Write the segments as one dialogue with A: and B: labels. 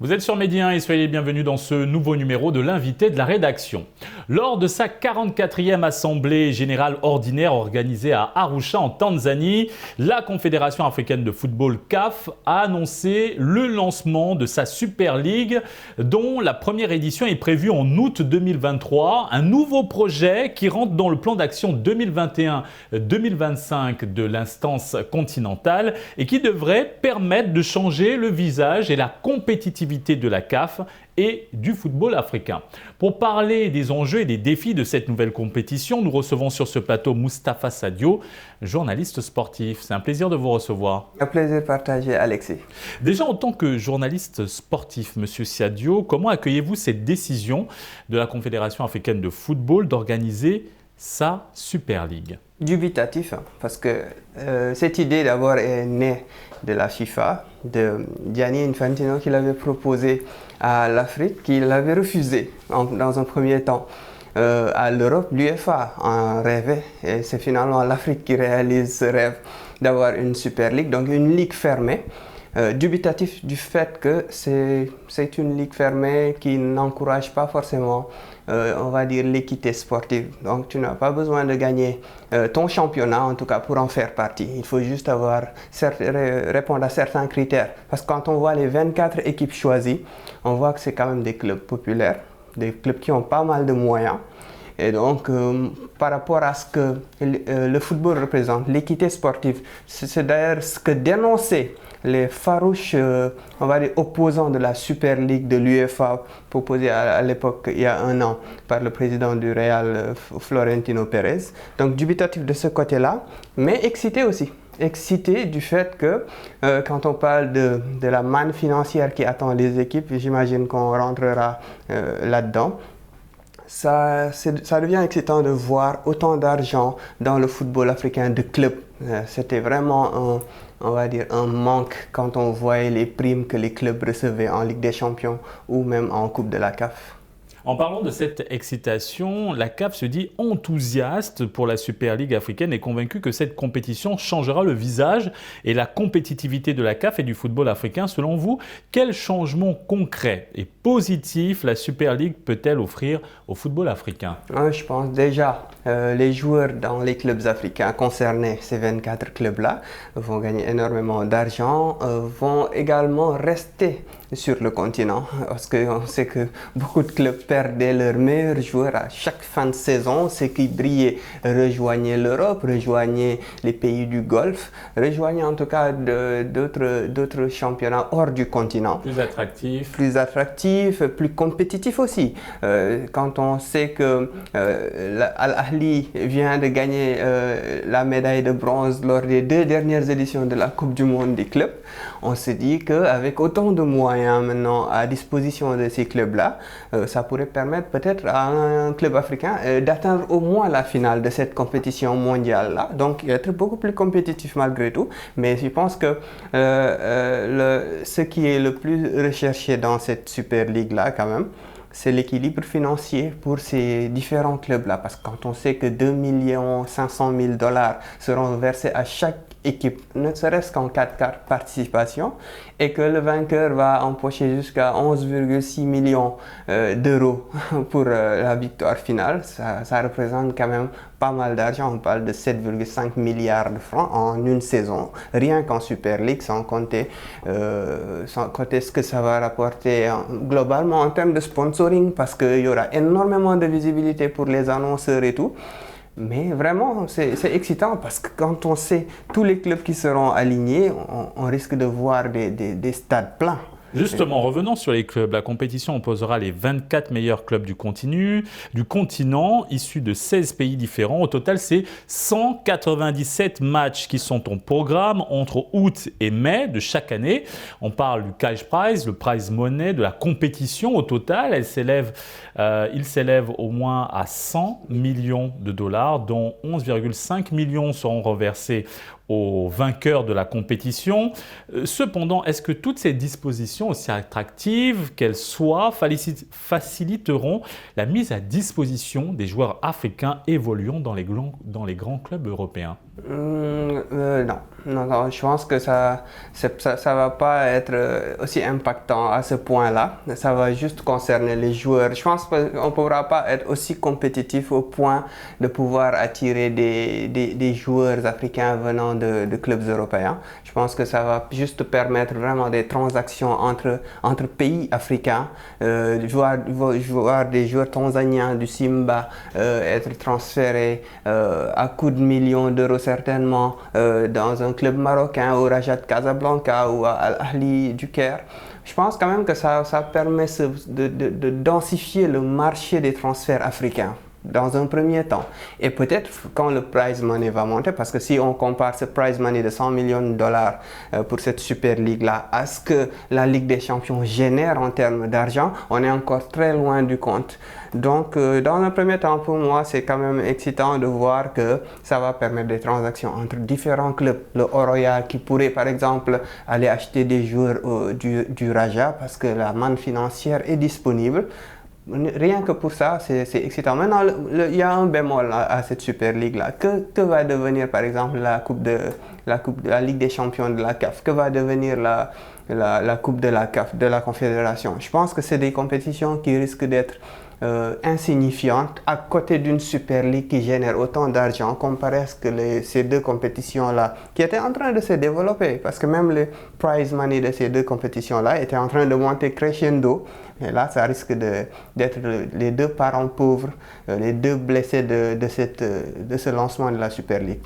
A: Vous êtes sur Medi 1 et soyez les bienvenus dans ce nouveau numéro de l'invité de la rédaction. Lors de sa 44e assemblée générale ordinaire organisée à Arusha en Tanzanie, la Confédération africaine de football CAF a annoncé le lancement de sa Super League dont la première édition est prévue en août 2023. Un nouveau projet qui rentre dans le plan d'action 2021-2025 de l'instance continentale et qui devrait permettre de changer le visage et la compétitivité de la CAF et du football africain. Pour parler des enjeux et des défis de cette nouvelle compétition, nous recevons sur ce plateau Moustapha Sadio, journaliste sportif. C'est un plaisir de vous recevoir.
B: Un plaisir partagé, Alexis.
A: Déjà, en tant que journaliste sportif, Monsieur Sadio, comment accueillez-vous cette décision de la Confédération africaine de football d'organiser sa Super League?
B: Dubitatif, parce que cette idée d'abord est née de la FIFA, de Gianni Infantino qui l'avait proposé à l'Afrique, qui l'avait refusé dans un premier temps. À l'Europe, l'UEFA en rêvait et c'est finalement l'Afrique qui réalise ce rêve d'avoir une Super League, donc une ligue fermée. Dubitatif du fait que c'est une ligue fermée qui n'encourage pas forcément, on va dire, l'équité sportive. Donc tu n'as pas besoin de gagner ton championnat, en tout cas pour en faire partie. Il faut juste répondre à certains critères. Parce que quand on voit les 24 équipes choisies, on voit que c'est quand même des clubs populaires, des clubs qui ont pas mal de moyens. Et donc, par rapport à ce que le football représente, l'équité sportive, c'est d'ailleurs ce que dénonçaient les farouches, on va dire, opposants de la Super League de l'UEFA, proposée à l'époque, il y a un an, par le président du Real, Florentino Pérez. Donc, dubitatif de ce côté-là, mais excité aussi. Excité du fait que quand on parle de la manne financière qui attend les équipes, j'imagine qu'on rentrera là-dedans. Ça devient excitant de voir autant d'argent dans le football africain de clubs. C'était vraiment on va dire un manque quand on voyait les primes que les clubs recevaient en Ligue des Champions ou même en Coupe de la CAF.
A: En parlant de cette excitation, la CAF se dit enthousiaste pour la Super League africaine et convaincue que cette compétition changera le visage et la compétitivité de la CAF et du football africain. Selon vous, quel changement concret et positif la Super League peut-elle offrir au football africain?
B: Je pense déjà les joueurs dans les clubs africains concernés, ces 24 clubs-là, vont gagner énormément d'argent, vont également rester sur le continent parce qu'on sait que beaucoup de clubs perdaient leurs meilleurs joueurs à chaque fin de saison. Ceux qui brillaient rejoignaient l'Europe, rejoignaient les pays du Golfe, rejoignaient en tout cas d'autres championnats hors du continent.
A: Plus attractifs,
B: plus compétitifs aussi. Quand on sait que Al Ahly vient de gagner la médaille de bronze lors des 2 dernières éditions de la Coupe du Monde des clubs, on se dit qu'avec autant de moyens maintenant à disposition de ces clubs-là, ça pourrait permettre peut-être à un club africain d'atteindre au moins la finale de cette compétition mondiale-là. Donc, être beaucoup plus compétitif malgré tout. Mais je pense que ce qui est le plus recherché dans cette Super League-là, quand même, c'est l'équilibre financier pour ces différents clubs-là. Parce que quand on sait que 2 500 000 $ seront versés à chaque équipe, ne serait-ce qu'en 4 participations, et que le vainqueur va empocher jusqu'à 11,6 millions d'euros pour la victoire finale, ça représente quand même pas mal d'argent. On parle de 7,5 milliards de francs en une saison, rien qu'en Super League, sans compter ce que ça va rapporter globalement en termes de sponsoring, parce qu'il y aura énormément de visibilité pour les annonceurs et tout. Mais vraiment, c'est excitant parce que quand on sait tous les clubs qui seront alignés, on risque de voir des stades pleins.
A: Justement, revenons sur les clubs. La compétition opposera les 24 meilleurs clubs du continent, issus de 16 pays différents. Au total, c'est 197 matchs qui sont au programme entre août et mai de chaque année. On parle du cash prize, le prize money de la compétition. Au total, il s'élève au moins à 100 millions de dollars, dont 11,5 millions seront reversés aux vainqueurs de la compétition. Cependant, est-ce que toutes ces dispositions, aussi attractives qu'elles soient, faciliteront la mise à disposition des joueurs africains évoluant dans les grands clubs européens?
B: Non. Non, non, je pense que ça va pas être aussi impactant à ce point-là. Ça va juste concerner les joueurs. Je pense qu'on ne pourra pas être aussi compétitif au point de pouvoir attirer des joueurs africains venant de clubs européens. Je pense que ça va juste permettre vraiment des transactions entre pays africains. Voir des joueurs tanzaniens du Simba être transférés à coups de millions d'euros certainement dans un club marocain, au Raja de Casablanca ou à Al-Ahli du Caire. Je pense quand même que ça permet de densifier le marché des transferts africains dans un premier temps. Et peut-être quand le prize money va monter, parce que si on compare ce prize money de 100 millions de dollars pour cette Super League-là à ce que la Ligue des Champions génère en termes d'argent, on est encore très loin du compte. Donc, dans un premier temps, pour moi, c'est quand même excitant de voir que ça va permettre des transactions entre différents clubs. Le Oroya qui pourrait, par exemple, aller acheter des joueurs du Raja parce que la manne financière est disponible. Rien que pour ça, c'est excitant. Maintenant, il y a un bémol à cette Super League-là. Que va devenir, par exemple, la Ligue des Champions de la CAF? Que va devenir la Coupe de la CAF, de la Confédération? Je pense que c'est des compétitions qui risquent d'être insignifiantes à côté d'une Super League qui génère autant d'argent comparé à ce que ces deux compétitions-là qui étaient en train de se développer, parce que même le prize money de ces deux compétitions-là était en train de monter crescendo. Et là, ça risque d'être les deux parents pauvres, les deux blessés de ce lancement de la Super League.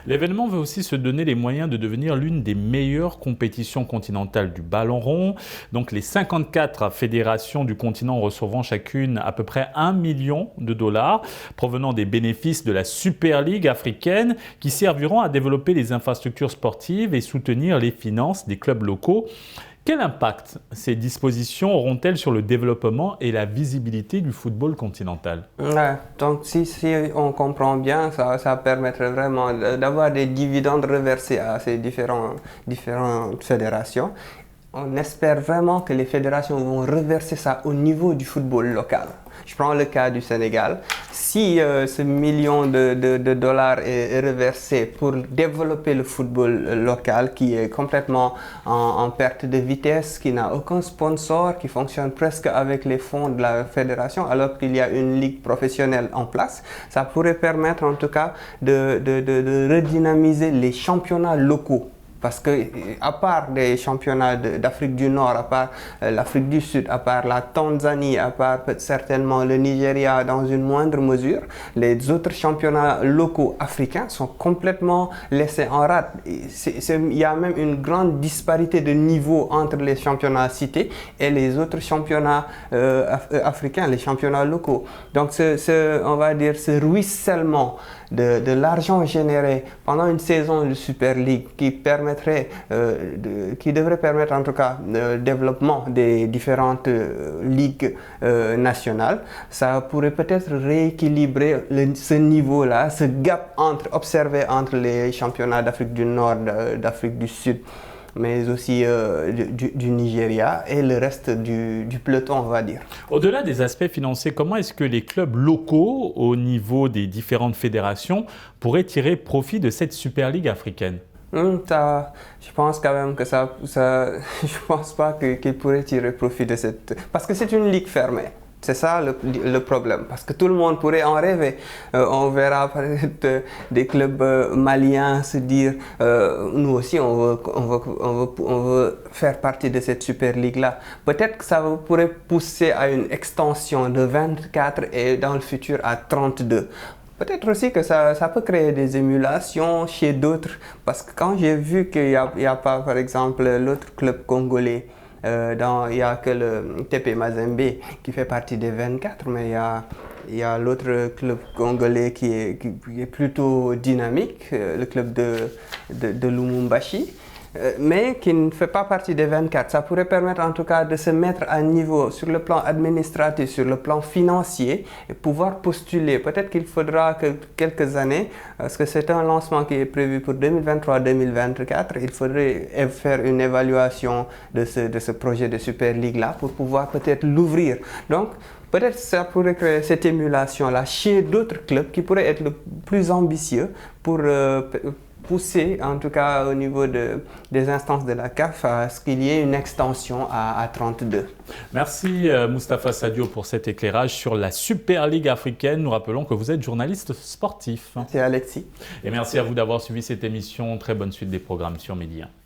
A: L'événement veut aussi se donner les moyens de devenir l'une des meilleures compétitions continentales du ballon rond. Donc les 54 fédérations du continent recevront chacune à peu près 1 million de dollars provenant des bénéfices de la Super League africaine qui serviront à développer les infrastructures sportives et soutenir les finances des clubs locaux. Quel impact ces dispositions auront-elles sur le développement et la visibilité du football continental?
B: Ouais, donc si on comprend bien, ça permettrait vraiment d'avoir des dividendes reversés à ces différentes fédérations. On espère vraiment que les fédérations vont reverser ça au niveau du football local. Je prends le cas du Sénégal. Si ce million de dollars est reversé pour développer le football local qui est complètement en perte de vitesse, qui n'a aucun sponsor, qui fonctionne presque avec les fonds de la fédération alors qu'il y a une ligue professionnelle en place, ça pourrait permettre en tout cas de redynamiser les championnats locaux. Parce que, à part des championnats d'Afrique du Nord, à part l'Afrique du Sud, à part la Tanzanie, à part certainement le Nigeria dans une moindre mesure, les autres championnats locaux africains sont complètement laissés en rade. Il y a même une grande disparité de niveau entre les championnats cités et les autres championnats africains, les championnats locaux. Donc, on va dire, ce ruissellement de l'argent généré pendant une saison de Super League qui devrait permettre en tout cas le développement des différentes ligues nationales, ça pourrait peut-être rééquilibrer ce niveau-là, ce gap observé entre les championnats d'Afrique du Nord, d'Afrique du Sud, mais aussi du Nigeria et le reste du peloton, on va dire.
A: Au-delà des aspects financiers, comment est-ce que les clubs locaux, au niveau des différentes fédérations, pourraient tirer profit de cette Super League africaine?
B: Je pense quand même que je pense pas qu'ils pourraient tirer profit de cette... Parce que c'est une ligue fermée. C'est ça le problème, parce que tout le monde pourrait en rêver. On verra peut-être des clubs maliens se dire nous aussi on veut faire partie de cette Super League-là. Peut-être que ça pourrait pousser à une extension de 24 et dans le futur à 32. Peut-être aussi que ça peut créer des émulations chez d'autres, parce que quand j'ai vu qu'il n'y a pas, par exemple, l'autre club congolais, il n'y a que le TP Mazembe qui fait partie des 24, mais il y a l'autre club congolais qui est plutôt dynamique, le club de Lumumbashi. Mais qui ne fait pas partie des 24. Ça pourrait permettre en tout cas de se mettre à niveau sur le plan administratif, sur le plan financier et pouvoir postuler. Peut-être qu'il faudra quelques années, parce que c'est un lancement qui est prévu pour 2023-2024. Il faudrait faire une évaluation de ce projet de Super League-là pour pouvoir peut-être l'ouvrir. Donc, peut-être ça pourrait créer cette émulation-là chez d'autres clubs qui pourraient être le plus ambitieux pour pousser, en tout cas au niveau des instances de la CAF, à ce qu'il y ait une extension à 32.
A: Merci Moustapha Sadio pour cet éclairage sur la Super Ligue africaine. Nous rappelons que vous êtes journaliste sportif.
B: C'est Alexis.
A: Et merci à vous d'avoir suivi cette émission. Très bonne suite des programmes sur Midi 1.